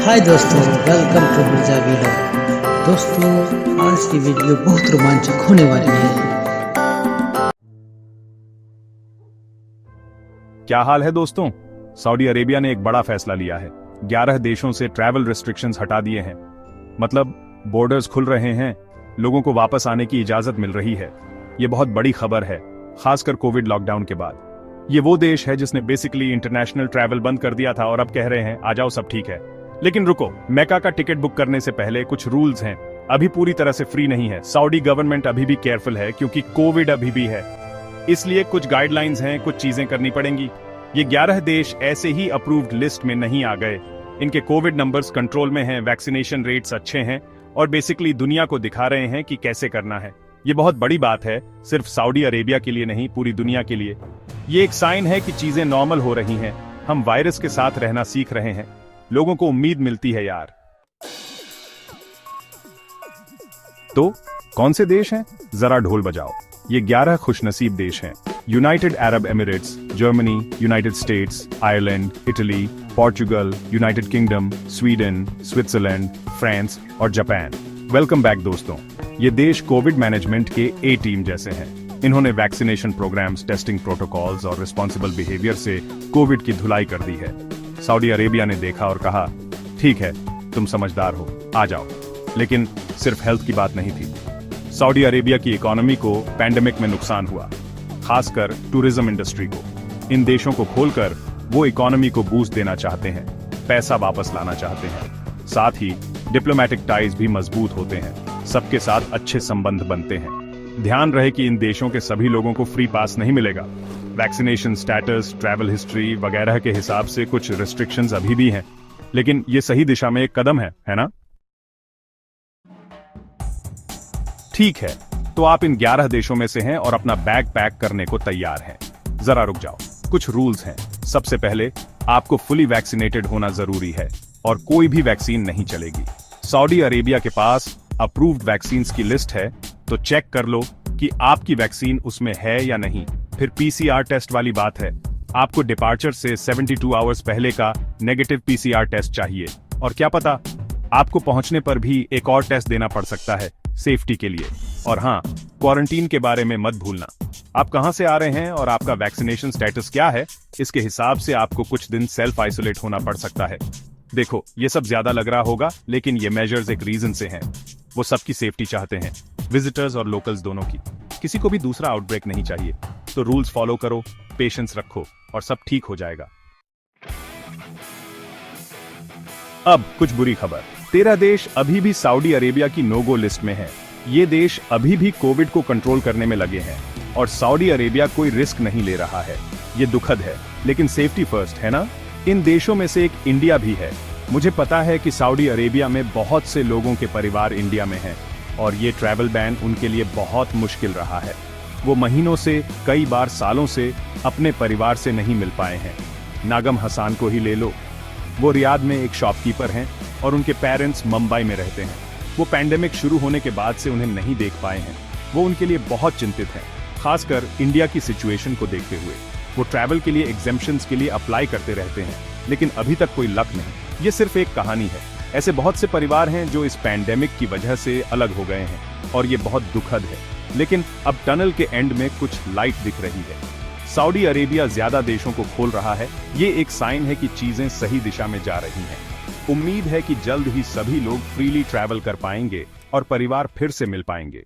हाय दोस्तों, welcome to Mirza vlog. दोस्तों, आज की वीडियो बहुत रोमांचक होने वाली है। क्या हाल है दोस्तों? सऊदी अरेबिया ने एक बड़ा फैसला लिया है। 11 देशों से ट्रैवल रिस्ट्रिक्शंस हटा दिए हैं। मतलब बॉर्डर्स खुल रहे हैं, लोगों को वापस आने की इजाजत मिल रही है। ये बहुत बड़ी खबर है, खासकर कोविड लॉकडाउन के बाद। ये वो देश है जिसने बेसिकली इंटरनेशनल ट्रैवल बंद कर दिया था और अब कह रहे हैं आ जाओ सब ठीक है। लेकिन रुको, मेका का टिकट बुक करने से पहले कुछ रूल्स हैं। अभी पूरी तरह से फ्री नहीं है। सऊदी गवर्नमेंट अभी भी केयरफुल है क्योंकि कोविड अभी भी है, इसलिए कुछ गाइडलाइंस हैं, कुछ चीजें करनी पड़ेंगी। ये 11 देश ऐसे ही अप्रूव्ड लिस्ट में नहीं आ गए। इनके कोविड नंबर्स कंट्रोल में हैं, वैक्सीनेशन रेट्स अच्छे हैं और बेसिकली दुनिया को दिखा रहे हैं कि कैसे करना है। ये बहुत बड़ी बात है, सिर्फ सऊदी अरेबिया के लिए नहीं, पूरी दुनिया के लिए। ये एक साइन है कि चीजें नॉर्मल हो रही हैं, हम वायरस के साथ रहना सीख रहे हैं। लोगों को उम्मीद मिलती है यार। तो कौन से देश हैं? जरा ढोल बजाओ। ये 11 खुशनसीब देश हैं। United Arab Emirates, Germany, United states, Ireland, Italy, Portugal, United kingdom, Sweden, Switzerland, France और जापान। वेलकम बैक दोस्तों। ये देश कोविड मैनेजमेंट के ए टीम जैसे हैं। इन्होंने वैक्सीनेशन प्रोग्राम्स, टेस्टिंग प्रोटोकॉल्स और रिस्पॉन्सिबल बिहेवियर से कोविड की धुलाई कर दी है। सऊदी अरेबिया ने देखा और कहा, ठीक है, तुम समझदार हो, आ जाओ। लेकिन सिर्फ हेल्थ की बात नहीं थी। सऊदी अरेबिया की इकोनॉमी को पैंडेमिक में नुकसान हुआ, खासकर टूरिज्म इंडस्ट्री को। इन देशों को खोलकर वो इकोनॉमी को बूस्ट देना चाहते हैं, पैसा वापस लाना चाहते हैं। साथ ही डिप्लोमेटिक टाइज भी मजबूत होते हैं, सबके साथ अच्छे संबंध बनते हैं। ध्यान रहे कि इन देशों के सभी लोगों को फ्री पास नहीं मिलेगा। वैक्सीनेशन स्टेटस, ट्रैवल हिस्ट्री वगैरह के हिसाब से कुछ रिस्ट्रिक्शंस अभी भी हैं, लेकिन ये सही दिशा में एक कदम है ना? ठीक है, तो आप इन 11 देशों में से हैं और अपना बैग पैक करने को तैयार हैं। जरा रुक जाओ, कुछ रूल्स हैं। सबसे पहले आपको फुली वैक्सीनेटेड होना जरूरी है और कोई भी वैक्सीन नहीं चलेगी। सऊदी अरेबिया के पास अप्रूव्ड वैक्सीन्स की लिस्ट है, तो चेक कर लो कि आपकी वैक्सीन उसमें है या नहीं। फिर पीसीआर टेस्ट वाली बात है। आपको डिपार्चर से 72 आवर्स पहले का नेगेटिव पीसीआर टेस्ट चाहिए। और क्या पता, आपको पहुंचने पर भी एक और टेस्ट देना पड़ सकता है सेफ्टी के लिए। और हाँ, क्वारंटीन के बारे में मत भूलना। आप कहां से आ रहे हैं और आपका वैक्सीनेशन स्टेटस क्या है, इसके हिसाब से आपको कुछ दिन सेल्फ आइसोलेट होना पड़ सकता है। देखो, ये सब ज्यादा लग रहा होगा, लेकिन ये मेजर्स एक रीजन से हैं। वो सबकी सेफ्टी चाहते हैं, विजिटर्स और लोकल्स दोनों की। किसी को भी दूसरा आउटब्रेक नहीं चाहिए। तो रूल्स फॉलो करो, पेशेंस रखो और सब ठीक हो जाएगा। अब कुछ बुरी खबर। 13 देश अभी भी सऊदी अरेबिया की नो गो लिस्ट में है। ये देश अभी भी कोविड को कंट्रोल करने में लगे हैं और सऊदी अरेबिया कोई रिस्क नहीं ले रहा है। ये दुखद है, लेकिन सेफ्टी फर्स्ट है ना? इन देशों में से एक इंडिया भी है। मुझे पता है कि सऊदी अरेबिया में बहुत से लोगों के परिवार इंडिया में हैं और ये ट्रैवल बैन उनके लिए बहुत मुश्किल रहा है। वो महीनों से, कई बार सालों से अपने परिवार से नहीं मिल पाए हैं। नागम हसन को ही ले लो। वो रियाद में एक शॉपकीपर हैं और उनके पेरेंट्स मुंबई में रहते हैं। वो पैंडेमिक शुरू होने के बाद से उन्हें नहीं देख पाए हैं। वो उनके लिए बहुत चिंतित हैं, खासकर इंडिया की सिचुएशन को देखते हुए। वो ट्रैवल के लिए एग्जेम्पशंस के लिए अप्लाई करते रहते हैं, लेकिन अभी तक कोई लक नहीं। ये सिर्फ एक कहानी है। ऐसे बहुत से परिवार हैं जो इस पैंडेमिक की वजह से अलग हो गए हैं और ये बहुत दुखद है। लेकिन अब टनल के एंड में कुछ लाइट दिख रही है। सऊदी अरेबिया ज्यादा देशों को खोल रहा है। ये एक साइन है कि चीजें सही दिशा में जा रही हैं। उम्मीद है कि जल्द ही सभी लोग फ्रीली ट्रैवल कर पाएंगे और परिवार फिर से मिल पाएंगे।